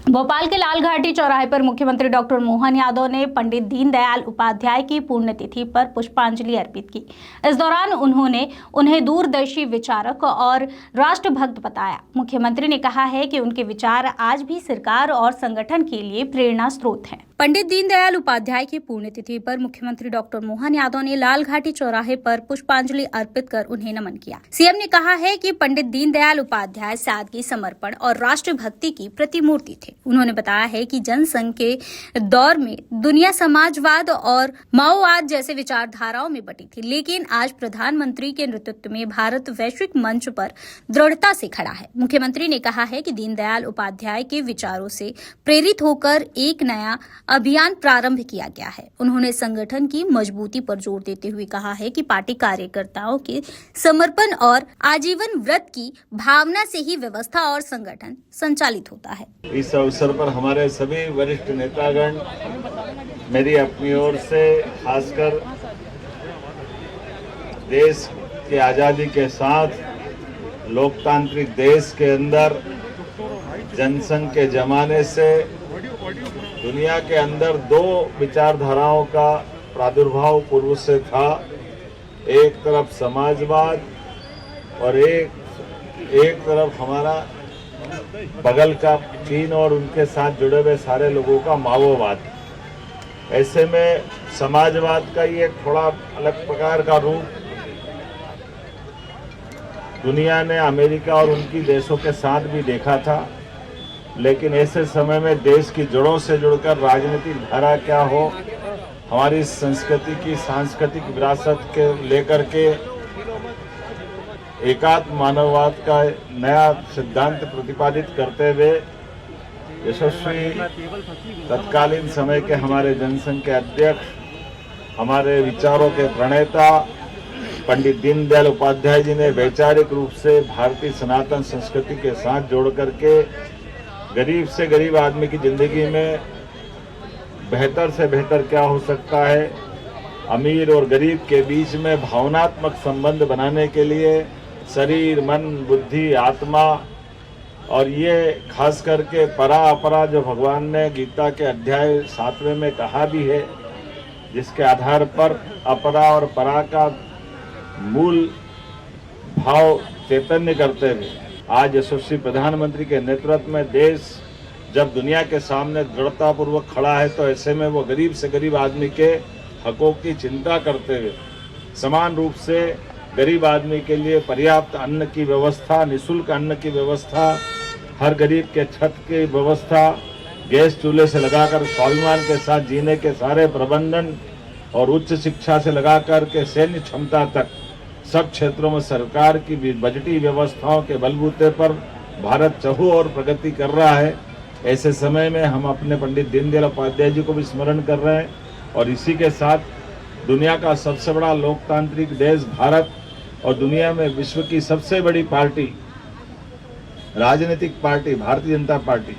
भोपाल के लाल घाटी चौराहे पर मुख्यमंत्री डॉक्टर मोहन यादव ने पंडित दीनदयाल उपाध्याय की पुण्यतिथि पर पुष्पांजलि अर्पित की। इस दौरान उन्होंने उन्हें दूरदर्शी विचारक और राष्ट्रभक्त बताया। मुख्यमंत्री ने कहा है कि उनके विचार आज भी सरकार और संगठन के लिए प्रेरणा स्रोत हैं। पंडित दीनदयाल उपाध्याय की पुण्यतिथि पर मुख्यमंत्री डॉक्टर मोहन यादव ने लाल घाटी चौराहे पर पुष्पांजलि अर्पित कर उन्हें नमन किया। सीएम ने कहा है कि पंडित दीनदयाल उपाध्याय सादगी, समर्पण और राष्ट्रभक्ति की प्रतिमूर्ति थे। उन्होंने बताया है कि जनसंघ के दौर में दुनिया समाजवाद और माओवाद जैसे विचारधाराओं में बटी थी, लेकिन आज प्रधानमंत्री के नेतृत्व में भारत वैश्विक मंच पर दृढ़ता से खड़ा है। मुख्यमंत्री ने कहा है कि दीनदयाल उपाध्याय के विचारों से प्रेरित होकर एक नया अभियान प्रारंभ किया गया है। उन्होंने संगठन की मजबूती पर जोर देते हुए कहा है कि पार्टी कार्यकर्ताओं के समर्पण और आजीवन व्रत की भावना से ही व्यवस्था और संगठन संचालित होता है। इस अवसर पर हमारे सभी वरिष्ठ नेतागण, मेरी अपनी ओर से खासकर देश की आजादी के साथ लोकतांत्रिक देश के अंदर जनसंघ के जमाने से दुनिया के अंदर दो विचारधाराओं का प्रादुर्भाव पूर्व से था। एक तरफ समाजवाद और एक तरफ हमारा बगल का चीन और उनके साथ जुड़े हुए सारे लोगों का माओवाद। ऐसे में समाजवाद का ये थोड़ा अलग प्रकार का रूप दुनिया ने अमेरिका और उनकी देशों के साथ भी देखा था, लेकिन ऐसे समय में देश की जड़ों से जुड़कर राजनीतिक धारा क्या हो, हमारी संस्कृति की सांस्कृतिक विरासत के लेकर के एकात्म मानववाद का नया सिद्धांत प्रतिपादित करते हुए यशस्वी तत्कालीन समय के हमारे जनसंघ के अध्यक्ष, हमारे विचारों के प्रणेता पंडित दीनदयाल उपाध्याय जी ने वैचारिक रूप से भारतीय सनातन संस्कृति के साथ जोड़ करके गरीब से गरीब आदमी की जिंदगी में बेहतर से बेहतर क्या हो सकता है, अमीर और गरीब के बीच में भावनात्मक संबंध बनाने के लिए शरीर, मन, बुद्धि, आत्मा और ये खास करके परा अपरा जो भगवान ने गीता के अध्याय 7वें में कहा भी है, जिसके आधार पर अपरा और परा का मूल भाव चैतन्य करते हुए आज यशस्वी प्रधानमंत्री के नेतृत्व में देश जब दुनिया के सामने दृढ़तापूर्वक खड़ा है, तो ऐसे में वो गरीब से गरीब आदमी के हकों की चिंता करते हुए समान रूप से गरीब आदमी के लिए पर्याप्त अन्न की व्यवस्था, निःशुल्क अन्न की व्यवस्था, हर गरीब के छत की व्यवस्था, गैस चूल्हे से लगाकर स्वाभिमान के साथ जीने के सारे प्रबंधन और उच्च शिक्षा से लगाकर के सैन्य क्षमता तक सब क्षेत्रों में सरकार की बजटीय व्यवस्थाओं के बलबूते पर भारत चहुं ओर प्रगति कर रहा है। ऐसे समय में हम अपने पंडित दीनदयाल उपाध्याय जी को भी स्मरण कर रहे हैं और इसी के साथ दुनिया का सबसे बड़ा लोकतांत्रिक देश भारत और दुनिया में विश्व की सबसे बड़ी पार्टी, राजनीतिक पार्टी भारतीय जनता पार्टी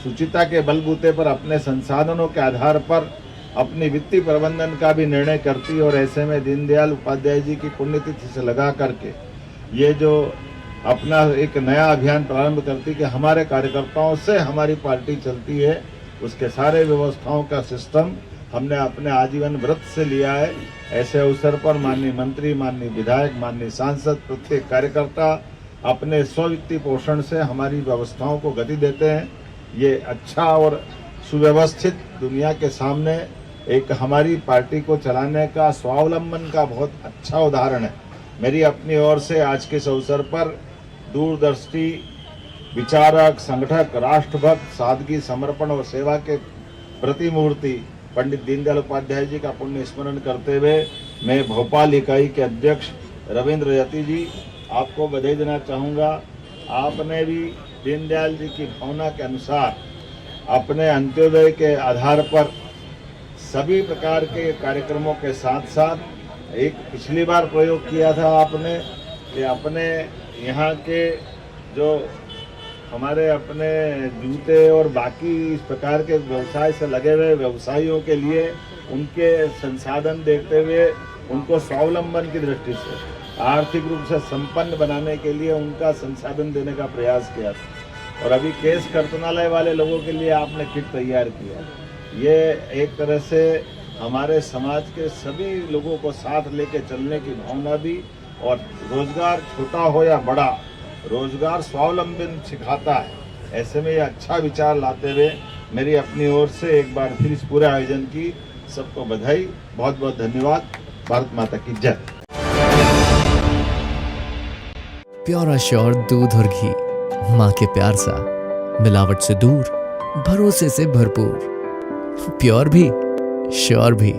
सुचिता के बलबूते पर अपने संसाधनों के आधार पर अपनी वित्तीय प्रबंधन का भी निर्णय करती और ऐसे में दीनदयाल उपाध्याय जी की पुण्यतिथि से लगा करके ये जो अपना एक नया अभियान प्रारंभ करती कि हमारे कार्यकर्ताओं से हमारी पार्टी चलती है, उसके सारे व्यवस्थाओं का सिस्टम हमने अपने आजीवन व्रत से लिया है। ऐसे अवसर पर माननीय मंत्री, माननीय विधायक, माननीय सांसद, प्रत्येक कार्यकर्ता अपने स्ववित्तीय पोषण से हमारी व्यवस्थाओं को गति देते हैं। ये अच्छा और सुव्यवस्थित दुनिया के सामने एक हमारी पार्टी को चलाने का स्वावलंबन का बहुत अच्छा उदाहरण है। मेरी अपनी ओर से आज के इस अवसर पर दूरदर्शी विचारक, संगठक, राष्ट्रभक्त, सादगी, समर्पण और सेवा के प्रतिमूर्ति पंडित दीनदयाल उपाध्याय जी का पुण्य स्मरण करते हुए मैं भोपाल इकाई के अध्यक्ष रविंद्र यति जी आपको बधाई देना चाहूँगा। आपने भी दीनदयाल जी की भावना के अनुसार अपने अंत्योदय के आधार पर सभी प्रकार के कार्यक्रमों के साथ साथ एक पिछली बार प्रयोग किया था आपने कि अपने यहाँ के जो हमारे अपने जूते और बाकी इस प्रकार के व्यवसाय से लगे हुए व्यवसायियों के लिए उनके संसाधन देखते हुए उनको स्वावलंबन की दृष्टि से आर्थिक रूप से संपन्न बनाने के लिए उनका संसाधन देने का प्रयास किया। और अभी केस कर्तनालय वाले लोगों के लिए आपने किट तैयार किया। ये एक तरह से हमारे समाज के सभी लोगों को साथ लेके चलने की भावना भी, और रोजगार छोटा हो या बड़ा, रोजगार स्वावलंबन सिखाता है। ऐसे में ये अच्छा विचार लाते हुए मेरी अपनी ओर से एक बार फिर इस पूरे आयोजन की सबको बधाई, बहुत बहुत धन्यवाद। भारत माता की जय। प्योर श्योर दूध और घी, माँ के प्यार सा, मिलावट से दूर, भरोसे से भरपूर, प्योर भी श्योर भी।